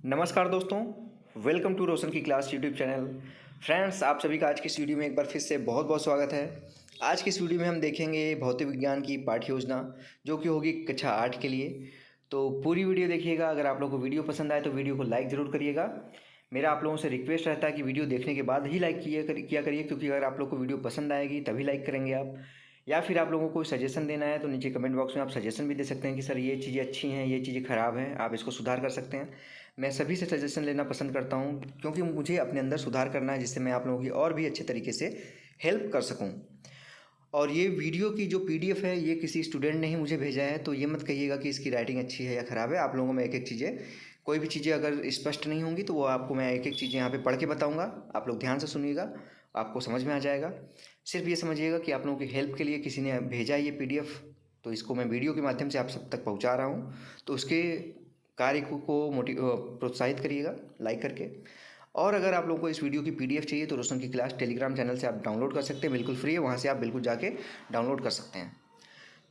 नमस्कार दोस्तों, welcome to रोशन की क्लास यूट्यूब चैनल। फ्रेंड्स, आप सभी का आज की इस वीडियो में एक बार फिर से बहुत बहुत स्वागत है। आज की इस वीडियो में हम देखेंगे भौतिक विज्ञान की पाठ्य योजना, जो कि होगी कक्षा 8 के लिए। तो पूरी वीडियो देखिएगा। अगर आप लोगों को वीडियो पसंद आए तो वीडियो को लाइक ज़रूर करिएगा। मेरा आप लोगों से रिक्वेस्ट रहता है कि वीडियो देखने के बाद ही लाइक किया करिए, क्योंकि अगर आप लोग को वीडियो पसंद आएगी तभी लाइक करेंगे आप। या फिर आप लोगों को कोई सजेशन देना है तो नीचे कमेंट बॉक्स में आप सजेशन भी दे सकते हैं कि सर ये चीज़ें अच्छी हैं, ये चीज़ें ख़राब हैं, आप इसको सुधार कर सकते हैं। मैं सभी से सजेशन लेना पसंद करता हूँ, क्योंकि मुझे अपने अंदर सुधार करना है, जिससे मैं आप लोगों की और भी अच्छे तरीके से हेल्प कर सकूँ। और ये वीडियो की जो पीडीएफ है, ये किसी स्टूडेंट ने ही मुझे भेजा है, तो ये मत कहिएगा कि इसकी राइटिंग अच्छी है या ख़राब है। आप लोगों को मैं एक एक चीज़ें, कोई भी चीज़ें अगर स्पष्ट नहीं होंगी तो वो आपको मैं एक एक चीज़ें यहाँ पे पढ़ के बताऊँगा। आप लोग ध्यान से सुनिएगा, आपको समझ में आ जाएगा। सिर्फ ये समझिएगा कि आप लोगों की हेल्प के लिए किसी ने भेजा है ये पीडीएफ, तो इसको मैं वीडियो के माध्यम से आप सब तक पहुँचा रहा हूँ। तो उसके कार्य को प्रोत्साहित करिएगा लाइक करके। और अगर आप लोगों को इस वीडियो की पीडीएफ चाहिए तो रोशन की क्लास टेलीग्राम चैनल से आप डाउनलोड कर सकते हैं, बिल्कुल फ्री है, वहाँ से आप बिल्कुल जाके डाउनलोड कर सकते हैं।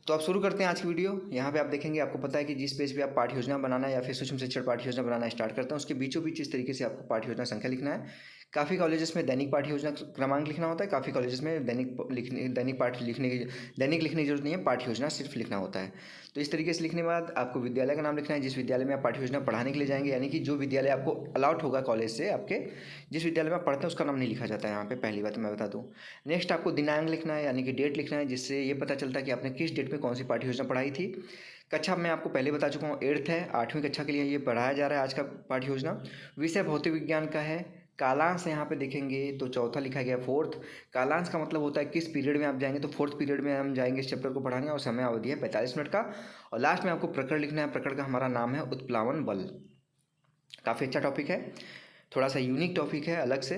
तो आप शुरू करते हैं आज की वीडियो। यहाँ पे आप देखेंगे, आपको पता है कि जिस पेज पे आप पाठ्य योजना बनाना या फिर सूक्ष्म शिक्षण पाठ्य योजना बनाना स्टार्ट करते हैं, उसके बीचों बीच इस तरीके से आपको पाठ्य योजना संख्या लिखना है। काफ़ी कॉलेजेस में दैनिक पाठ्य योजना क्रमांक लिखना होता है, काफ़ी कॉलेजेस में दैनिक पाठ्य लिखने की जरूरत नहीं है, पाठ्य योजना सिर्फ लिखना होता है। तो इस तरीके से लिखने के बाद आपको विद्यालय का नाम लिखना है, जिस विद्यालय में आप पाठ्य योजना पढ़ाने के लिए जाएंगे, यानी कि जो विद्यालय आपको अलाउट होगा कॉलेज से, आपके जिस विद्यालय में आप पढ़ते हैं उसका नाम नहीं लिखा जाता है यहाँ पे, पहली बात मैं बता दूँ। नेक्स्ट आपको दिनांक लिखना है, यानी कि डेट लिखना है, जिससे ये पता चलता है कि आपने किस डेट में कौन सी पाठ्य योजना पढ़ाई थी। कक्षा मैं आपको पहले बता चुका हूँ, 8th है, 8वीं कक्षा के लिए ये पढ़ाया जा रहा है आज का पाठ्य योजना। विषय भौतिक विज्ञान का है। कालांश यहाँ पे देखेंगे तो चौथा लिखा गया 4th। कालांश का मतलब होता है किस पीरियड में आप जाएंगे, तो 4th पीरियड में हम जाएंगे इस चैप्टर को पढ़ाने, और समय अवधि है 45 मिनट का। और लास्ट में आपको प्रकरण लिखना है। प्रकरण का हमारा नाम है उत्प्लावन बल। काफ़ी अच्छा टॉपिक है, थोड़ा सा यूनिक टॉपिक है अलग से,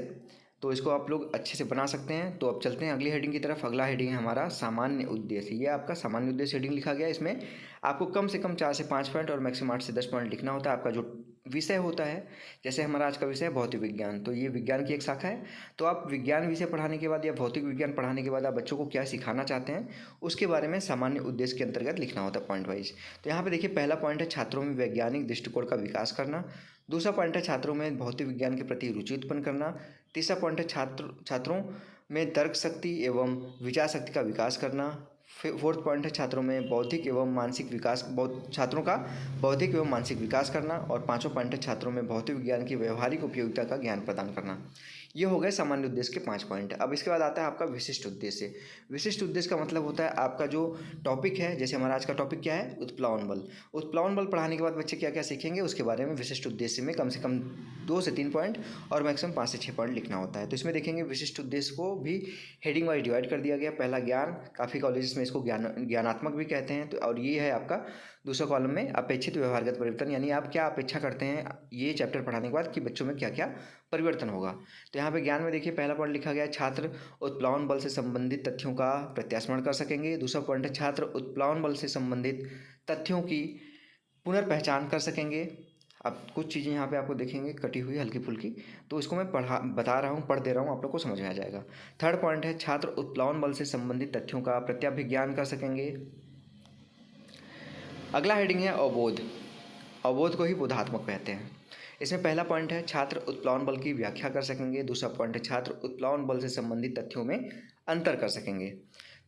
तो इसको आप लोग अच्छे से बना सकते हैं। तो अब चलते हैं अगली हेडिंग की तरफ। अगला हेडिंग है हमारा सामान्य उद्देश्य। ये आपका सामान्य उद्देश्य हेडिंग लिखा गया है। इसमें आपको कम से कम 4 से 5 पॉइंट और मैक्सिमम 8 से 10 पॉइंट लिखना होता है। आपका जो विषय होता है, जैसे हमारा आज का विषय है भौतिक विज्ञान, तो ये विज्ञान की एक शाखा है। तो आप विज्ञान विषय पढ़ाने के बाद या भौतिक विज्ञान पढ़ाने के बाद आप बच्चों को क्या सिखाना चाहते हैं, उसके बारे में सामान्य उद्देश्य के अंतर्गत लिखना होता है पॉइंट वाइज। तो यहाँ पे देखिए, पहला पॉइंट है छात्रों में वैज्ञानिक दृष्टिकोण का विकास करना। दूसरा पॉइंट है छात्रों में भौतिक विज्ञान के प्रति रुचि उत्पन्न करना। तीसरा पॉइंट है छात्रों में तर्क शक्ति एवं विचार शक्ति का विकास करना। फोर्थ पॉइंट है छात्रों में बौद्धिक एवं मानसिक विकास, छात्रों का बौद्धिक एवं मानसिक विकास करना। और पांचवा पॉइंट है छात्रों में भौतिक विज्ञान की व्यवहारिक उपयोगिता का ज्ञान प्रदान करना। ये हो गए सामान्य उद्देश्य के 5 पॉइंट। अब इसके बाद आता है आपका विशिष्ट उद्देश्य। विशिष्ट उद्देश्य का मतलब होता है आपका जो टॉपिक है, जैसे हमारा आज का टॉपिक क्या है, उत्प्लावन बल। उत्प्लावन बल पढ़ाने के बाद बच्चे क्या क्या सीखेंगे, उसके बारे में विशिष्ट उद्देश्य में कम से कम 2 से 3 पॉइंट और मैक्सिमम 5 से 6 पॉइंट लिखना होता है। तो इसमें देखेंगे विशिष्ट उद्देश्य को भी हेडिंग वाइज डिवाइड कर दिया गया। पहला ज्ञान, काफ़ी कॉलेजेस में इसको ज्ञानात्मक भी कहते हैं। तो और ये है आपका दूसरा कॉलम में अपेक्षित व्यवहारगत परिवर्तन, यानी आप क्या अपेक्षा करते हैं ये चैप्टर पढ़ाने के बाद कि बच्चों में क्या क्या परिवर्तन होगा। तो यहाँ पे ज्ञान में देखिए, पहला पॉइंट लिखा गया है छात्र उत्प्लावन बल से संबंधित तथ्यों का प्रत्यास्मरण कर सकेंगे। दूसरा पॉइंट है छात्र उत्प्लावन बल से संबंधित तथ्यों की पुनर्पहचान कर सकेंगे। अब कुछ चीज़ें यहाँ पे आपको देखेंगे कटी हुई हल्की फुल्की, तो इसको मैं बता रहा हूँ, पढ़ दे रहा हूँ, आप लोग को समझ में आ जाएगा। थर्ड पॉइंट है छात्र उत्प्लावन बल से संबंधित तथ्यों का प्रत्याभिज्ञान कर सकेंगे। अगला हेडिंग है अवबोध। अवबोध को ही बोधात्मक कहते हैं। इसमें पहला पॉइंट है छात्र उत्प्लावन बल की व्याख्या कर सकेंगे। दूसरा पॉइंट है छात्र उत्प्लावन बल से संबंधित तथ्यों में अंतर कर सकेंगे।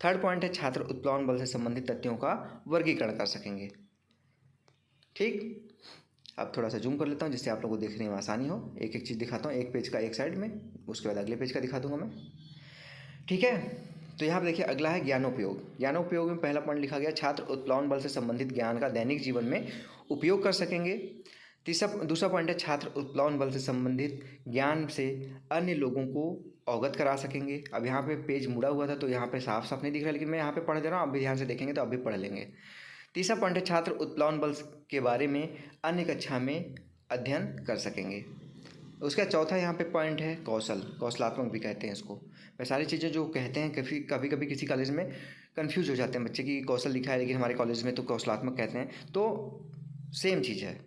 थर्ड पॉइंट है छात्र उत्प्लावन बल से संबंधित तथ्यों का वर्गीकरण कर सकेंगे। ठीक, अब थोड़ा सा जूम कर लेता हूँ जिससे आप लोगों को देखने में आसानी हो। एक एक चीज़ दिखाता हूँ, एक पेज का एक साइड में, उसके बाद अगले पेज का दिखा दूंगा मैं। ठीक है, तो यहाँ पर देखिए अगला है ज्ञानोपयोग। ज्ञानोपयोग में पहला पॉइंट लिखा गया छात्र उत्प्लावन बल से संबंधित ज्ञान का दैनिक जीवन में उपयोग कर सकेंगे। दूसरा पॉइंट है छात्र उत्प्लावन बल से संबंधित ज्ञान से अन्य लोगों को अवगत करा सकेंगे। अब यहाँ पे पेज मुड़ा हुआ था तो यहाँ पे साफ साफ नहीं दिख रहा, लेकिन मैं यहाँ पे पढ़ दे रहा हूँ, आप भी ध्यान से देखेंगे तो आप भी पढ़ लेंगे। तीसरा पॉइंट है छात्र उत्प्लावन बल के बारे में अन्य कक्षा में अध्ययन कर सकेंगे। उसका चौथा यहाँ पे पॉइंट है कौशल, कौशलात्मक भी कहते हैं इसको। वह सारी चीज़ें जो कहते हैं, कभी कभी किसी कॉलेज में कन्फ्यूज हो जाते हैं बच्चे की कौशल लिखा है लेकिन हमारे कॉलेज में तो कौशलात्मक कहते हैं, तो सेम चीज़ है।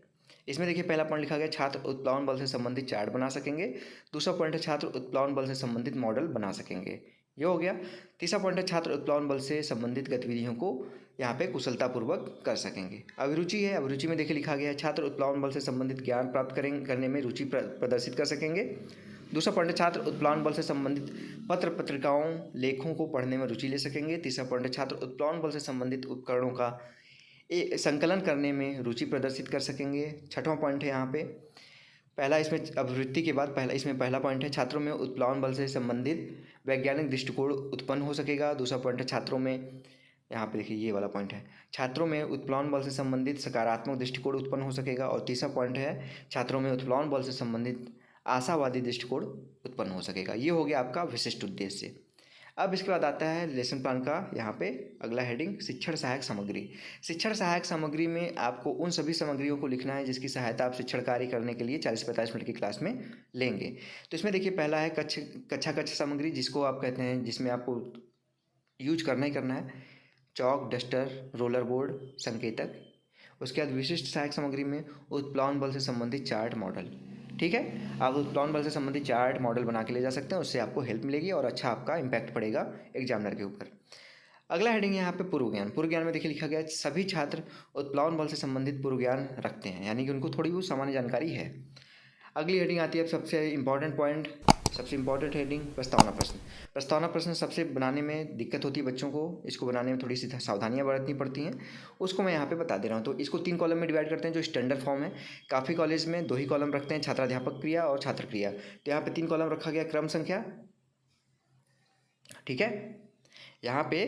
इसमें देखिए पहला पॉइंट लिखा गया छात्र उत्प्लावन बल से संबंधित चार्ट बना सकेंगे। दूसरा पॉइंट है छात्र उत्प्लावन बल से संबंधित मॉडल बना सकेंगे, ये हो गया। तीसरा पॉइंट है छात्र उत्प्लावन बल से संबंधित गतिविधियों को यहाँ पे कुशलतापूर्वक कर सकेंगे। अभिरुचि है, अभिरुचि में देखिए लिखा गया है छात्र उत्प्लावन बल से संबंधित ज्ञान प्राप्त करने में रुचि प्रदर्शित कर सकेंगे। दूसरा पॉइंट है छात्र उत्प्लावन बल से संबंधित पत्र पत्रिकाओं लेखों को पढ़ने में रुचि ले सकेंगे। तीसरा पॉइंट है छात्र उत्प्लावन बल से संबंधित उपकरणों का संकलन करने में रुचि प्रदर्शित कर सकेंगे। छठवां पॉइंट है यहाँ पे पहला, इसमें अभिवृत्ति के बाद पहला पॉइंट है छात्रों में उत्प्लावन बल से संबंधित वैज्ञानिक दृष्टिकोण उत्पन्न हो सकेगा। दूसरा पॉइंट है छात्रों में, यहाँ पे देखिए ये वाला पॉइंट है, छात्रों में उत्प्लावन बल से संबंधित सकारात्मक दृष्टिकोण उत्पन्न हो सकेगा। और तीसरा पॉइंट है छात्रों में उत्प्लावन बल से संबंधित आशावादी दृष्टिकोण उत्पन्न हो सकेगा। ये हो गया आपका विशिष्ट उद्देश्य। अब इसके बाद आता है लेसन प्लान का यहाँ पे अगला हेडिंग, शिक्षण सहायक सामग्री। शिक्षण सहायक सामग्री में आपको उन सभी सामग्रियों को लिखना है जिसकी सहायता आप शिक्षण कार्य करने के लिए 40-45 मिनट की क्लास में लेंगे। तो इसमें देखिए पहला है कक्षा सामग्री, जिसको आप कहते हैं, जिसमें आपको यूज करना ही करना है चौक, डस्टर, रोलर बोर्ड, संकेतक। उसके बाद विशिष्ट सहायक सामग्री में उत्प्लावन बल से संबंधित चार्ट, मॉडल। ठीक है, आप उत्प्लावन बल से संबंधित चार्ट, मॉडल बना के ले जा सकते हैं, उससे आपको हेल्प मिलेगी और अच्छा आपका इम्पैक्ट पड़ेगा एग्जामिनर के ऊपर। अगला हेडिंग है यहाँ पे पूर्व ज्ञान। पूर्व ज्ञान में देखिए लिखा गया है सभी छात्र उत्प्लावन बल से संबंधित पूर्व ज्ञान रखते हैं, यानी कि उनको थोड़ी बहुत सामान्य जानकारी है। अगली हेडिंग आती है सबसे इंपॉर्टेंट पॉइंट, सबसे इंपॉर्टेंट हेडिंग, प्रस्तावना प्रश्न। प्रस्तावना प्रश्न सबसे बनाने में दिक्कत होती है बच्चों को, इसको बनाने में थोड़ी सी सावधानियां बरतनी पड़ती हैं, उसको मैं यहाँ पे बता दे रहा हूँ। तो इसको 3 कॉलम में डिवाइड करते हैं जो स्टैंडर्ड फॉर्म है। काफ़ी कॉलेज में 2 ही कॉलम रखते हैं, छात्राध्यापक क्रिया और छात्र क्रिया। तो यहाँ पे 3 कॉलम रखा गया क्रम संख्या। ठीक है, यहाँ पे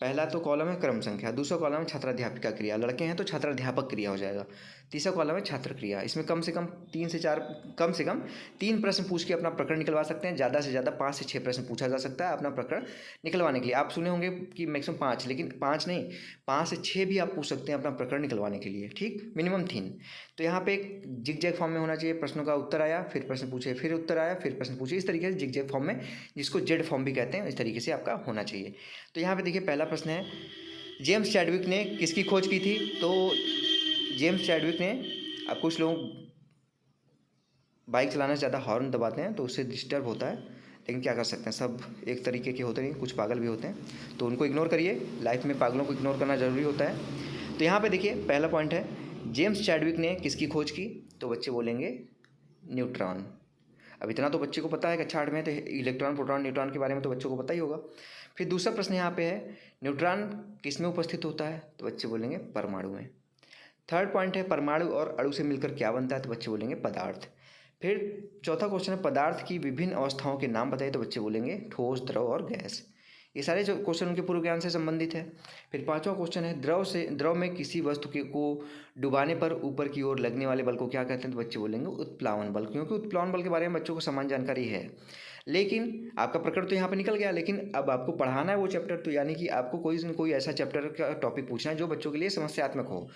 पहला तो कॉलम है क्रम संख्या, दूसरा कॉलम है छात्राध्यापिका क्रिया, लड़के हैं तो छात्राध्यापक क्रिया हो जाएगा। तीसरा कॉलम है छात्र क्रिया। इसमें कम से कम 3 से 4, कम से कम 3 प्रश्न पूछ के अपना प्रकरण निकलवा सकते हैं। ज़्यादा से ज़्यादा 5 से 6 प्रश्न पूछा जा सकता है अपना प्रकरण निकलवाने के लिए। आप सुने होंगे कि मैक्सिमम 5, लेकिन 5 नहीं, 5 से 6 भी आप पूछ सकते हैं अपना प्रकरण निकलवाने के लिए। ठीक, मिनिमम 3। तो यहाँ पे एक जिग-जैग फॉर्म में होना चाहिए, प्रश्नों का उत्तर आया, फिर प्रश्न पूछे, फिर उत्तर आया, फिर प्रश्न पूछे, इस तरीके से जिग-जैग फॉर्म में, जिसको जेड फॉर्म भी कहते हैं, इस तरीके से आपका होना चाहिए। तो यहाँ पे देखिए पहला प्रश्न है, जेम्स चैडविक ने किसकी खोज की थी? तो जेम्स चैडविक ने, अब कुछ लोग बाइक चलाने से ज़्यादा हॉर्न दबाते हैं तो उससे डिस्टर्ब होता है, लेकिन क्या कर सकते हैं, सब एक तरीके के होते नहीं, कुछ पागल भी होते हैं, तो उनको इग्नोर करिए। लाइफ में पागलों को इग्नोर करना ज़रूरी होता है। तो यहाँ पे देखिए पहला पॉइंट है, जेम्स चैडविक ने किसकी खोज की? तो बच्चे बोलेंगे न्यूट्रॉन। अब इतना तो बच्चे को पता है, कक्षा 8 में तो इलेक्ट्रॉन, प्रोटॉन, न्यूट्रॉन के बारे में तो बच्चों को पता ही होगा। फिर दूसरा प्रश्न यहाँ पे है, न्यूट्रॉन किस में उपस्थित होता है? तो बच्चे बोलेंगे परमाणु में। थर्ड पॉइंट है, परमाणु और अणु से मिलकर क्या बनता है? तो बच्चे बोलेंगे पदार्थ। फिर चौथा क्वेश्चन है, पदार्थ की विभिन्न अवस्थाओं के नाम बताइए। तो बच्चे बोलेंगे ठोस, द्रव और गैस। ये सारे जो क्वेश्चन उनके पूर्व ज्ञान से संबंधित है। फिर पांचवा क्वेश्चन है, द्रव में किसी वस्तु को डुबाने पर ऊपर की ओर लगने वाले बल को क्या कहते हैं? तो बच्चे बोलेंगे उत्प्लावन बल, क्योंकि उत्प्लावन बल के बारे में बच्चों को समान जानकारी है। लेकिन आपका प्रकरण तो यहाँ पे निकल गया, लेकिन अब आपको पढ़ाना है वो चैप्टर, तो यानी कि आपको कोई न कोई ऐसा चैप्टर का टॉपिक पूछना है जो बच्चों के लिए समस्यात्मक हो।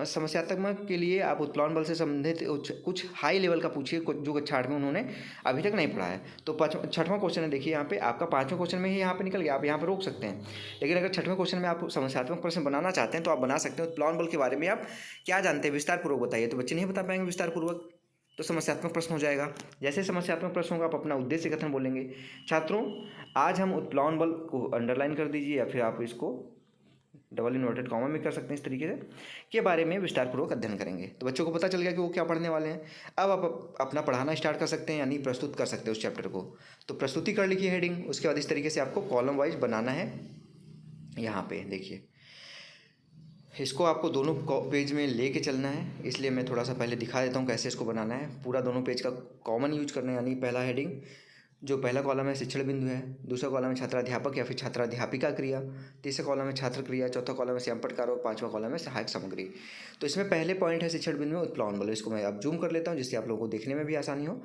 समस्यात्मक के लिए आप उत्प्लावन बल से संबंधित कुछ हाई लेवल का पूछिए, जो कक्षा 8 में उन्होंने अभी तक नहीं पढ़ा है। तो छठवां क्वेश्चन है, देखिए यहाँ पे आपका 5वें क्वेश्चन में ही यहाँ पे निकल गया, आप यहाँ पर रोक सकते हैं। लेकिन अगर छठवें क्वेश्चन में आप समस्यात्मक प्रश्न बनाना चाहते हैं तो आप बना सकते हैं। उत्प्लावन बल के बारे में आप क्या जानते हैं, विस्तार पूर्वक बताइए। तो बच्चे नहीं बता पाएंगे विस्तार पूर्वक, तो समस्यात्मक प्रश्न हो जाएगा। जैसे समस्यात्मक प्रश्न होगा, आप अपना उद्देश्य कथन बोलेंगे। छात्रों, आज हम उत्प्लावन बल को अंडरलाइन कर दीजिए, या फिर आप इसको डबल इन्वर्टेड कॉमा में कर सकते हैं, इस तरीके से के बारे में विस्तारपूर्वक अध्ययन करेंगे। तो बच्चों को पता चल गया कि वो क्या पढ़ने वाले हैं। अब आप अपना पढ़ाना स्टार्ट कर सकते हैं, यानी प्रस्तुत कर सकते हैं उस चैप्टर को। तो प्रस्तुति कर लिखिए हेडिंग, उसके बाद इस तरीके से आपको कॉलम वाइज बनाना है। यहाँ पे देखिए, इसको आपको दोनों पेज में लेके चलना है, इसलिए मैं थोड़ा सा पहले दिखा देता हूँ कैसे इसको बनाना है। पूरा दोनों पेज का कॉमन यूज करना है, यानी पहला हेडिंग, जो पहला कॉलम है शिक्षण बिंदु है, दूसरा कॉलम है छात्राध्यापक या फिर छात्राध्यापिका क्रिया, तीसरा कॉलम है छात्र क्रिया, चौथा कॉलम है श्यामपटकार और 5वां कॉलम है सहायक सामग्री। तो इसमें पहले पॉइंट है शिक्षण बिंदु में उत्प्लावन बल। इसको मैं अब जूम कर लेता हूँ जिससे आप लोगों को देखने में भी आसानी हो।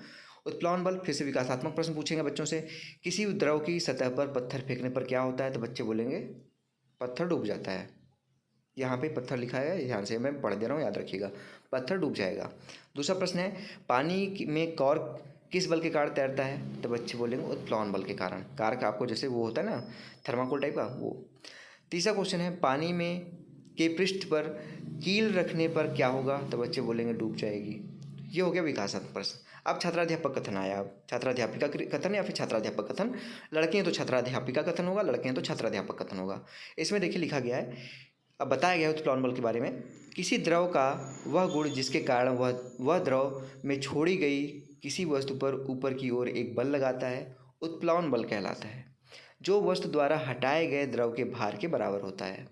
उत्प्लावन बल, फिर से विकासात्मक प्रश्न पूछेंगे बच्चों से। किसी द्रव की सतह पर पत्थर फेंकने पर क्या होता है? तो बच्चे बोलेंगे पत्थर डूब जाता है। यहाँ पे पत्थर लिखा है, ध्यान से मैं पढ़ दे रहा हूँ, याद रखिएगा, पत्थर डूब जाएगा। दूसरा प्रश्न है, पानी में कॉर्क किस बल के कारण तैरता है? तो बच्चे बोलेंगे उत्प्लावन बल के कारण। कार्क आपको जैसे वो होता है ना, थर्माकोल टाइप का, वो। तीसरा क्वेश्चन है, पानी में के पृष्ठ पर कील रखने पर क्या होगा? तो बच्चे बोलेंगे डूब जाएगी। ये हो गया विकासात्मक प्रश्न। अब छात्राध्यापक कथन आया, अब छात्राध्यापिका कथन या फिर छात्राध्यापक कथन। लड़के हैं तो छात्राध्यापिका कथन होगा, लड़के हैं तो छात्राध्यापक कथन होगा। इसमें देखिए लिखा गया है, अब बताया गया उत्प्लावन बल के बारे में, किसी द्रव का वह गुण जिसके कारण वह द्रव में छोड़ी गई किसी वस्तु पर ऊपर की ओर एक बल लगाता है, उत्प्लावन बल कहलाता है, जो वस्तु द्वारा हटाए गए द्रव के भार के बराबर होता है।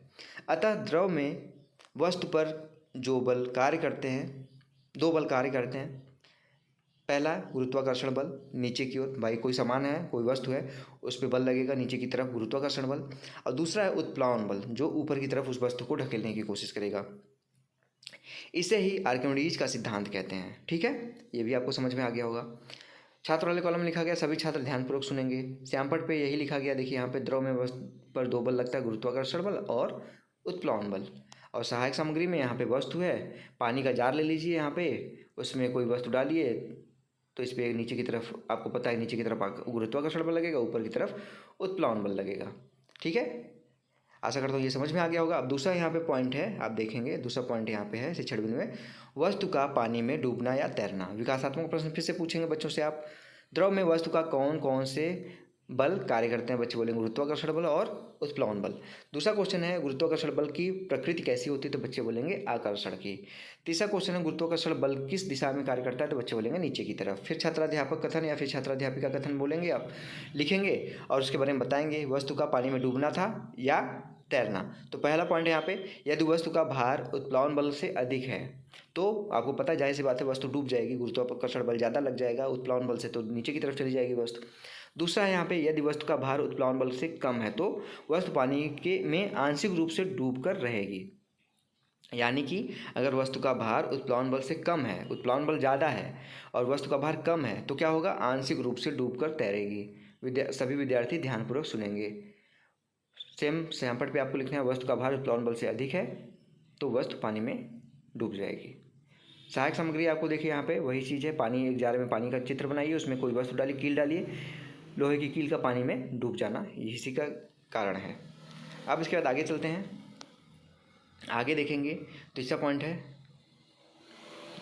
अतः द्रव में वस्तु पर जो बल कार्य करते हैं, दो बल कार्य करते हैं। पहला गुरुत्वाकर्षण बल, नीचे की ओर, भाई कोई सामान है, कोई वस्तु है, उस पर बल लगेगा नीचे की तरफ, गुरुत्वाकर्षण बल। और दूसरा है उत्प्लावन बल, जो ऊपर की तरफ उस वस्तु को ढकेलने की कोशिश करेगा। इसे ही आर्किमिडीज का सिद्धांत कहते हैं। ठीक है, ये भी आपको समझ में आ गया होगा। छात्र वाले कॉलम में लिखा गया, सभी छात्र ध्यानपूर्वक सुनेंगे। श्यामपट पे यही लिखा गया, देखिए यहाँ पे द्रव में वस्तु पर दो बल लगता है, गुरुत्वाकर्षण बल और उत्प्लावन बल। और सहायक सामग्री में यहाँ पे वस्तु है, पानी का जार ले लीजिए, यहाँ पे उसमें कोई वस्तु डालिए, तो इस पर नीचे की तरफ, आपको पता है नीचे की तरफ गुरुत्वाकर्षण बल लगेगा, ऊपर की तरफ उत्प्लावन बल लगेगा। ठीक है, आशा करता हूँ ये समझ में आ गया होगा। अब दूसरा यहाँ पे पॉइंट है, आप देखेंगे दूसरा पॉइंट यहाँ पे है शिक्षण बिंदु में, वस्तु का पानी में डूबना या तैरना। विकासात्मक प्रश्न फिर से पूछेंगे बच्चों से आप, द्रव में वस्तु का कौन कौन से बल कार्य करते हैं? बच्चे बोलेंगे गुरुत्वाकर्षण बल और उत्प्लावन बल। दूसरा क्वेश्चन है गुरुत्वाकर्षण बल की प्रकृति कैसी होती है? तो बच्चे बोलेंगे आकर्षण की। तीसरा क्वेश्चन है गुरुत्वाकर्षण बल किस दिशा में कार्य करता है? तो बच्चे बोलेंगे नीचे की तरफ। फिर छात्राध्यापक कथन या फिर छात्राध्यापिका कथन बोलेंगे, आप लिखेंगे और उसके बारे में बताएंगे, वस्तु का पानी में डूबना था या तैरना। तो पहला पॉइंट है यहाँ पे, यदि वस्तु का भार उत्प्लावन बल से अधिक है तो आपको पता है, जाहिर सी बात है, वस्तु डूब जाएगी, गुरुत्वाकर्षण बल ज़्यादा लग जाएगा उत्प्लावन बल से, तो नीचे की तरफ चली जाएगी वस्तु। दूसरा है यहाँ पे, यदि वस्तु का भार उत्प्लावन बल से कम है तो वस्तु पानी के में आंशिक रूप से डूब कर रहेगी। यानी कि अगर वस्तु का भार उत्प्लावन बल से कम है, उत्प्लावन बल ज़्यादा है और वस्तु का भार कम है, तो क्या होगा? आंशिक रूप से डूब कर तैरेगी। सभी विद्यार्थी ध्यानपूर्वक सुनेंगे। सेम सैंपट पे आपको लिखना है, वस्तु का भार उत्प्लावन बल से अधिक है तो वस्तु पानी में डूब जाएगी। सहायक सामग्री आपको देखिए यहाँ पे वही चीज़ है, पानी, एक जार में पानी का चित्र बनाइए, उसमें कोई वस्तु डालिए, कील डालिए, लोहे की कील का पानी में डूब जाना इसी का कारण है। अब इसके बाद आगे चलते हैं, आगे देखेंगे। तीसरा पॉइंट है,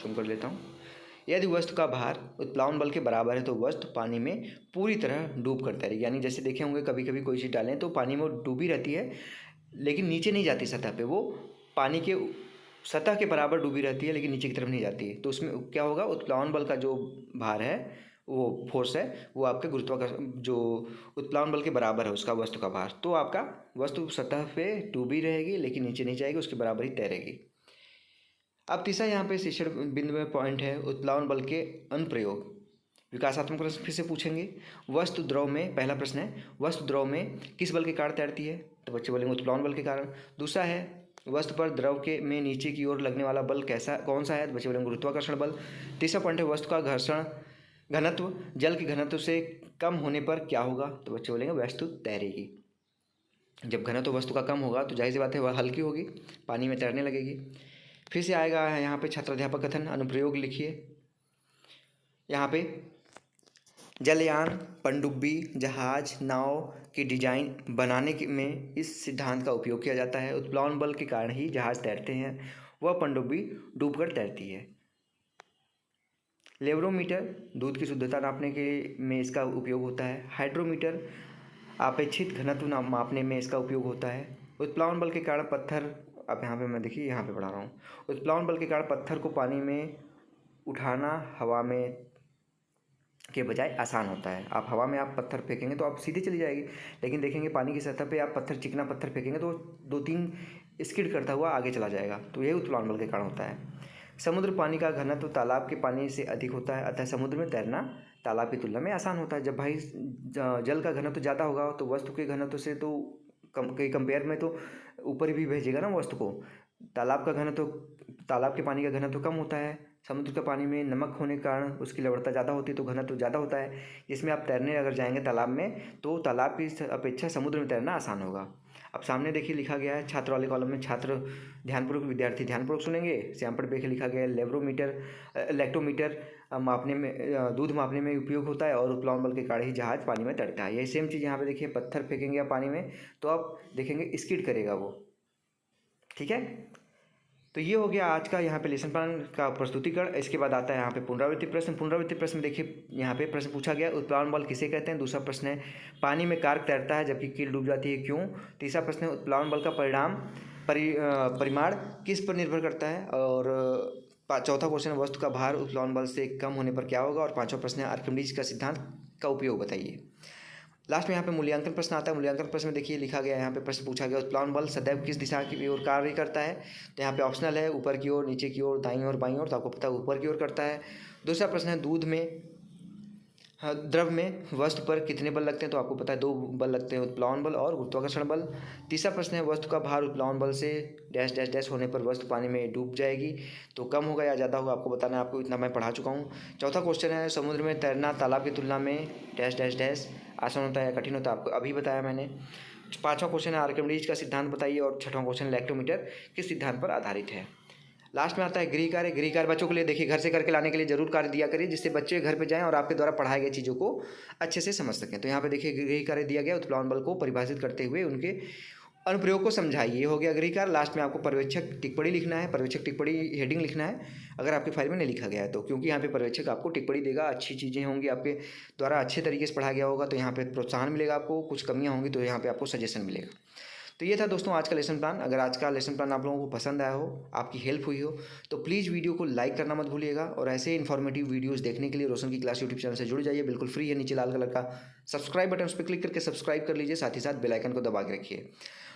जूम कर लेता हूँ, यदि वस्तु का भार उत्प्लावन बल के बराबर है तो वस्तु पानी में पूरी तरह डूब कर तैरेगी। यानी जैसे देखे होंगे कभी कभी कोई चीज़ डालें तो पानी में वो डूबी रहती है लेकिन नीचे नहीं जाती सतह पे, वो पानी के सतह के बराबर डूबी रहती है लेकिन नीचे की तरफ नहीं जाती है। तो उसमें क्या होगा? उत्प्लावन बल का जो भार है, वो फोर्स है, वो आपके गुरुत्वाकर्षण जो उत्प्लावन बल के बराबर है उसका वस्तु का भार, तो आपका वस्तु सतह पे डूबी रहेगी लेकिन नीचे नहीं जाएगी, उसके बराबर ही तैरेगी। अब तीसरा यहाँ पे शिक्षण बिंदु में पॉइंट है उत्प्लावन बल के अनुप्रयोग। विकासात्मक प्रश्न फिर से पूछेंगे, वस्तु द्रव में, पहला प्रश्न है, वस्तु द्रव में किस बल के कारण तैरती है? तो बच्चे बोलेंगे उत्प्लावन बल के कारण। दूसरा है, वस्तु पर द्रव के में नीचे की ओर लगने वाला बल कौन सा है? तो बच्चे बोलेंगे गुरुत्वाकर्षण बल। तीसरा पॉइंट है, वस्तु का घर्षण घनत्व जल के घनत्व से कम होने पर क्या होगा? तो बच्चे बोलेंगे वस्तु तैरेगी। जब घनत्व वस्तु का कम होगा तो जाहिर सी बात है वह हल्की होगी, पानी में तैरने लगेगी। फिर से आएगा यहाँ पे छात्राध्यापक कथन, अनुप्रयोग लिखिए। यहाँ पे जलयान, पनडुब्बी, जहाज, नाव की डिजाइन बनाने में इस सिद्धांत का उपयोग किया जाता है। उत्प्लावन बल के कारण ही जहाज तैरते हैं, वह पनडुब्बी डूबकर तैरती है। लेवरोमीटर, दूध की शुद्धता नापने के में इसका उपयोग होता है। हाइड्रोमीटर, अपेक्षित घनत्व मापने में इसका उपयोग होता है। उत्प्लावन बल के कारण पत्थर, अब यहाँ पे मैं देखिए यहाँ पे पढ़ा रहा हूँ, उत्प्लावन बल के कारण पत्थर को पानी में उठाना हवा में के बजाय आसान होता है। आप हवा में आप पत्थर फेंकेंगे तो आप सीधे चली जाएगी, लेकिन देखेंगे पानी की सतह पे आप पत्थर, चिकना पत्थर फेंकेंगे तो 2-3 स्किड करता हुआ आगे चला जाएगा, तो यही उत्प्लावन बल के कारण होता है। समुद्र पानी का घनत्व तालाब के पानी से अधिक होता है, अतः समुद्र में तैरना तालाब की तुलना में आसान होता है। जब भाई जल का घनत्व ज़्यादा होगा तो वस्तु के घनत्व से तो कंपेयर में तो ऊपर भी भेजेगा ना वस्तु को। तालाब का घनत्व, तालाब के पानी का घनत्व कम होता है, समुद्र के पानी में नमक होने के कारण उसकी लवणता ज़्यादा होती है तो घनत्व ज़्यादा होता है। इसमें आप तैरने अगर जाएंगे तालाब में तो तालाब की अपेक्षा समुद्र में तैरना आसान होगा। अब सामने देखिए लिखा गया है छात्र वाले कॉलम में, छात्र ध्यानपूर्वक, विद्यार्थी ध्यानपूर्वक सुनेंगे। श्यामपट पे लिखा गया है लेवरोमीटर, लैक्टोमीटर मापने में, दूध मापने में उपयोग होता है और उत्प्लावन बल के कारण ही जहाज पानी में तैरता है। यही सेम चीज़ यहाँ पे देखिए, पत्थर फेंकेंगे आप पानी में तो आप देखेंगे स्किड करेगा वो। ठीक है, तो ये हो गया आज का यहाँ पे लेसन प्लान का प्रस्तुतिकरण। इसके बाद आता है यहाँ पे पुनरावृत्ति प्रश्न। पुनरावृत्ति प्रश्न में देखिए यहाँ पे प्रश्न पूछा गया, उत्प्लावन बल किसे कहते हैं? दूसरा प्रश्न है, पानी में कार्क तैरता है जबकि कील डूब जाती है, क्यों? तीसरा प्रश्न है, उत्प्लावन बल का परिणाम परिमाण किस पर निर्भर करता है। और चौथा क्वेश्चन है वस्तु का भार उत्प्लवन बल से कम होने पर क्या होगा। और पांचवा प्रश्न है आर्किमिडीज का सिद्धांत का उपयोग बताइए। लास्ट में यहाँ पे मूल्यांकन प्रश्न आता है। मूल्यांकन प्रश्न में देखिए लिखा गया है, यहाँ पे प्रश्न पूछा गया उत्प्लवन बल सदैव किस दिशा की ओर कार्य करता है। तो यहाँ पे ऑप्शनल है ऊपर की ओर, नीचे की ओर, दाईं ओर, बाईं ओर। तो आपको पता है ऊपर की ओर करता है। दूसरा प्रश्न है दूध में द्रव में वस्तु पर कितने बल लगते हैं। तो आपको पता है 2 बल लगते हैं, उत्प्लवन बल और गुरुत्वाकर्षण बल। तीसरा प्रश्न है वस्तु का भार उत्प्लवन बल से डैश डैश डैश होने पर वस्तु पानी में डूब जाएगी। तो कम होगा या ज़्यादा होगा आपको बताना है, आपको इतना मैं पढ़ा चुका हूँ। चौथा क्वेश्चन है समुद्र में तैरना तालाब की तुलना में डैश डैश डैश आसान होता है या कठिन होता है, आपको अभी बताया मैंने। पाँचवा क्वेश्चन है आर्किमिडीज का सिद्धांत बताइए। और छठवां क्वेश्चन इलेक्ट्रोमीटर किस सिद्धांत पर आधारित है। लास्ट में आता है गृह कार्य। गृह कार्य बच्चों के लिए देखिए घर से करके लाने के लिए जरूर कार्य दिया करिए, जिससे बच्चे घर पे जाएं और आपके द्वारा पढ़ाई गई चीज़ों को अच्छे से समझ सकें। तो यहाँ पे देखिए गृह कार्य दिया गया, उत्प्लवन बल को परिभाषित करते हुए उनके अनुप्रयोग को समझाइए। ये हो गया गृह कार्य। लास्ट में आपको पर्यवेक्षक टिप्पणी लिखना है, पर्यवेक्षक टिप्पणी हेडिंग लिखना है अगर आपकी फाइल में नहीं लिखा गया है तो, क्योंकि यहाँ पे पर्यवेक्षक आपको टिप्पणी देगा, अच्छी चीज़ें होंगी आपके द्वारा अच्छे तरीके से पढ़ाया गया होगा तो यहाँ पे प्रोत्साहन मिलेगा आपको, कुछ कमियाँ होंगी तो यहाँ पे आपको सजेशन मिलेगा। तो ये था दोस्तों आज का लेसन प्लान। अगर आज का लेसन प्लान आप लोगों को पसंद आया हो, आपकी हेल्प हुई हो, तो प्लीज़ वीडियो को लाइक करना मत भूलिएगा। और ऐसे इन्फॉर्मेटिव वीडियोस देखने के लिए रोशन की क्लास यूट्यूब चैनल से जुड़ जाइए, बिल्कुल फ्री है। नीचे लाल कलर का सब्सक्राइब बटन, उस पर क्लिक करके सब्सक्राइब कर लीजिए, साथ ही साथ बेल आइकन को दबा के रखिए।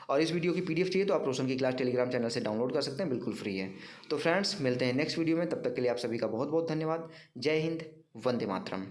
और इस वीडियो की PDF चाहिए तो आप रोशन की क्लास टेलीग्राम चैनल से डाउनलोड कर सकते हैं, बिल्कुल फ्री है। तो फ्रेंड्स मिलते हैं नेक्स्ट वीडियो में, तब तक के लिए आप सभी का बहुत बहुत धन्यवाद। जय हिंद, वंदे मातरम।